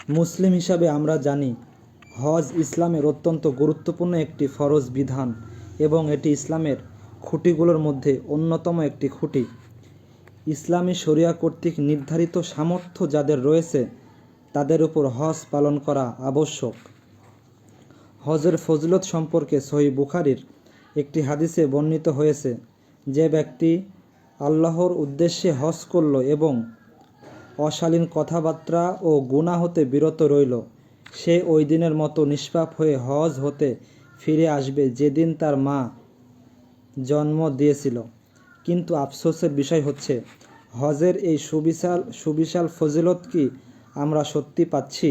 মুসলিম হিসাবে আমরা জানি হজ ইসলামের অত্যন্ত গুরুত্বপূর্ণ একটি ফরজ বিধান এবং এটি ইসলামের খুঁটিগুলোর মধ্যে অন্যতম একটি খুঁটি। ইসলামী শরিয়া কর্তৃক নির্ধারিত সামর্থ্য যাদের রয়েছে তাদের উপর হজ পালন করা আবশ্যক। হজের ফজিলত সম্পর্কে সহিহ বুখারীর একটি হাদিসে বর্ণিত হয়েছে, যে ব্যক্তি আল্লাহর উদ্দেশ্যে হজ করল এবং অশালীন কথাবার্তা ও গুনাহ হতে বিরত রইল, সে ওই দিনের মতো নিষ্পাপ হয়ে হজ হতে ফিরে আসবে যেদিন তার মা জন্ম দিয়েছিল। কিন্তু আফসোসের বিষয় হচ্ছে, হজের এই সুবিশাল ফজিলত কি আমরা সত্যি পাচ্ছি?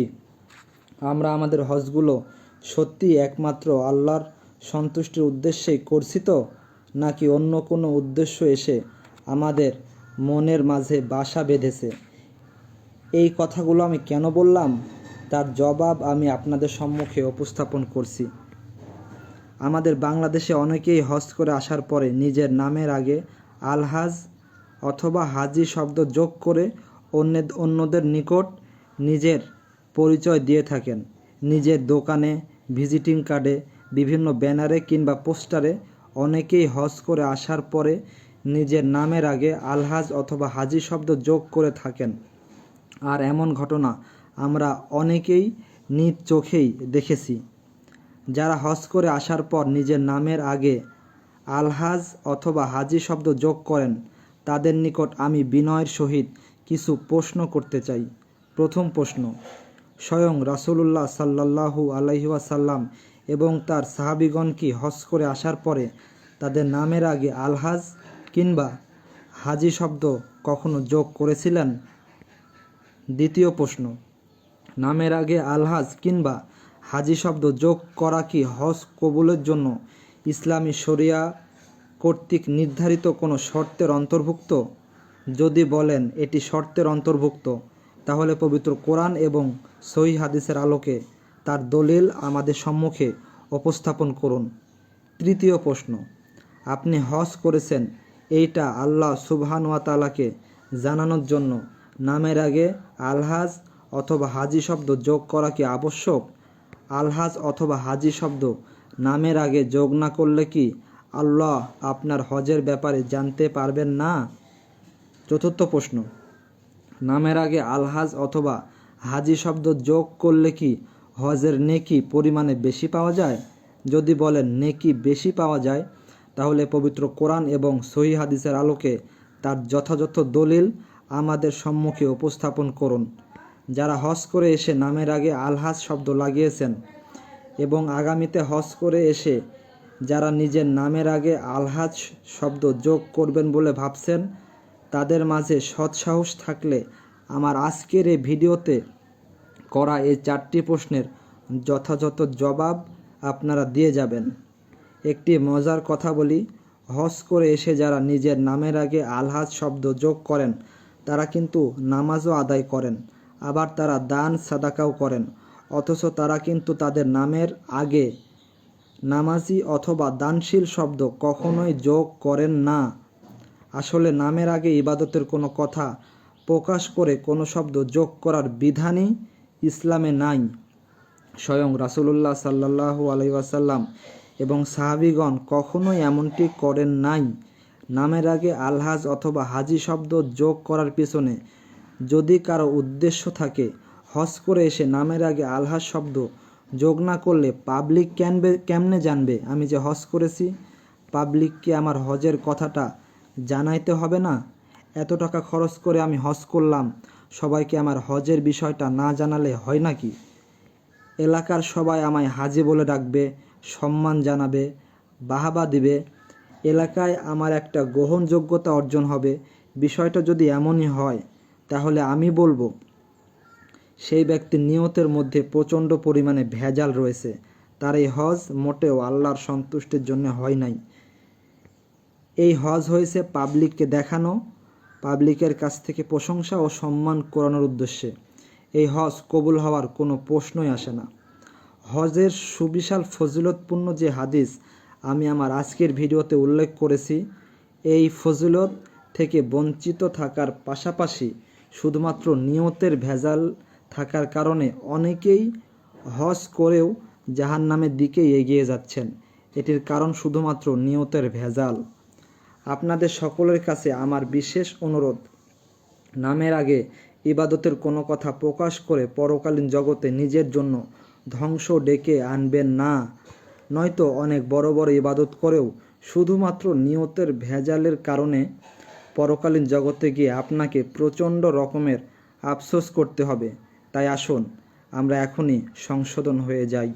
আমরা আমাদের হজগুলো সত্যি একমাত্র আল্লাহর সন্তুষ্টির উদ্দেশ্যেই করছি তো, নাকি অন্য কোনো উদ্দেশ্য এসে আমাদের মনের মাঝে বাসা বেঁধেছে? এই কথাগুলো আমি কেন বললাম তার জবাব আমি আপনাদের সম্মুখে উপস্থাপন করছি। আমাদের বাংলাদেশে অনেকেই হজ করে আসার পরে নিজের নামের আগে আলহাজ অথবা হাজি শব্দ যোগ করে অন্যদের নিকট নিজের পরিচয় দিয়ে থাকেন। নিজের দোকানে, ভিজিটিং কার্ডে, বিভিন্ন ব্যানারে কিংবা পোস্টারে অনেকেই হজ করে আসার পরে নিজের নামের আগে আলহাজ অথবা হাজি শব্দ যোগ করে থাকেন। আর এমন ঘটনা আমরা অনেকেই নিজ চোখেই দেখেছি। যারা হজ করে আসার পর নিজের নামের আগে আলহাজ অথবা হাজি শব্দ যোগ করেন, তাদের নিকট আমি বিনয়ের সহিত কিছু প্রশ্ন করতে চাই। প্রথম প্রশ্ন, স্বয়ং রাসূলুল্লাহ সাল্লাল্লাহু আলাইহি ওয়াসাল্লাম এবং তার সাহাবীগণ কি হজ করে আসার পরে তাদের নামের আগে আলহাজ কিংবা হাজি শব্দ কখনো যোগ করেছিলেন? দ্বিতীয় প্রশ্ন, নামের আগে আলহাজ কিংবা হাজি শব্দ যোগ করা কি হজ কবুলের জন্য ইসলামী শরিয়া কর্তৃক নির্ধারিত কোনো শর্তের অন্তর্ভুক্ত? যদি বলেন এটি শর্তের অন্তর্ভুক্ত, তাহলে পবিত্র কোরআন এবং সহিহ হাদিসের আলোকে তার দলিল আমাদের সম্মুখে উপস্থাপন করুন। তৃতীয় প্রশ্ন, আপনি হজ করেছেন এইটা আল্লাহ সুবহান ওয়া তাআলাকে জানানোর জন্য নামের আগে আলহাজ অথবা হাজি শব্দ যোগ করা কি আবশ্যক? আলহাজ অথবা হাজি শব্দ নামের আগে যোগ না করলে কি আল্লাহ আপনার হজের ব্যাপারে জানতে পারবেন না? চতুর্থ প্রশ্ন, নামের আগে আলহাজ অথবা হাজি শব্দ যোগ করলে কি হজের নেকি পরিমাণে বেশি পাওয়া যায়? যদি বলেন নেকি বেশি পাওয়া যায়, তাহলে পবিত্র কোরআন এবং সহিহ হাদিসের আলোকে তার যথাযথ দলিল আমাদের সম্মুখে উপস্থাপন করুন। যারা হজ করে এসে নামের আগে আলহাজ শব্দ লাগিয়েছেন এবং আগামীতে হজ করে এসে যারা নিজের নামের আগে আলহাজ শব্দ যোগ করবেন বলে ভাবছেন, তাদের মাঝে সৎসাহস থাকলে আমার আজকের এই ভিডিওতে করা এই 4টি প্রশ্নের যথাযথ জবাব আপনারা দিয়ে যাবেন। একটি মজার কথা বলি, হজ করে এসে যারা নিজের নামের আগে আলহাজ শব্দ যোগ করেন তারা কিন্তু নামাজও আদায় করেন, আবার তারা দান সাদাকাও করেন, অথচ তারা কিন্তু তাদের নামের আগে নামাজি অথবা দানশীল শব্দ কখনোই যোগ করেন না। আসলে নামের আগে ইবাদতের কোনো কথা প্রকাশ করে কোনো শব্দ যোগ করার বিধানই ইসলামে নাই। স্বয়ং রাসূলুল্লাহ সাল্লাল্লাহু আলাইহি ওয়াসাল্লাম এবং সাহাবীগণ কখনোই এমনটি করেন নাই। নামের আগে আলহাজ অথবা হাজি শব্দ যোগ করার পিছনে যদি কারো উদ্দেশ্য থাকে, হজ করে এসে নামের আগে আলহাজ শব্দ যোগ না করলে পাবলিক কেমনে জানবে আমি যে হজ করেছি? পাবলিককে আমার হজের কথাটা জানাইতে হবে না? এত টাকা খরচ করে আমি হজ করলাম, সবাইকে আমার হজের বিষয়টা না জানালে হয় নাকি? এলাকার সবাই আমায় হাজি বলে ডাকবে, সম্মান জানাবে, বাহাবা দিবে, এলাকায় আমার একটা গ্রহণযোগ্যতা অর্জন হবে। বিষয়টা যদি এমনই হয়, তাহলে আমি বলবো সেই ব্যক্তির নিয়তের মধ্যে প্রচণ্ড পরিমাণে ভেজাল রয়েছে। তার এই হজ মোটেও আল্লাহর সন্তুষ্টির জন্য হয় নাই। এই হজ হয়েছে পাবলিককে দেখানো, পাবলিকের কাছ থেকে প্রশংসা ও সম্মান করানোর উদ্দেশ্যে। এই হজ কবুল হওয়ার কোনো প্রশ্নই আসে না। হজের সুবিশাল ফজিলতপূর্ণ যে হাদিস আমি আমার আজকের ভিডিওতে উল্লেখ করেছি, এই ফজিলত থেকে বঞ্চিত থাকার পাশাপাশি শুধুমাত্র নিয়তের ভেজাল থাকার কারণে অনেকেই হজ করেও জাহান্নামের দিকেই এগিয়ে যাচ্ছেন। এটির কারণ শুধুমাত্র নিয়তের ভেজাল। আপনাদের সকলের কাছে আমার বিশেষ অনুরোধ, নামের আগে ইবাদতের কোনো কথা প্রকাশ করে পরকালীন জগতে নিজের জন্য ধ্বংস ডেকে আনবেন না। নয়তো অনেক বড় বড় ইবাদত করেও শুধুমাত্র নিয়তের ভেজালের কারণে পরকালীন জগতে গিয়ে আপনাকে প্রচণ্ড রকমের আফসোস করতে হবে। তাই আসুন আমরা এখনই সংশোধন হয়ে যাই।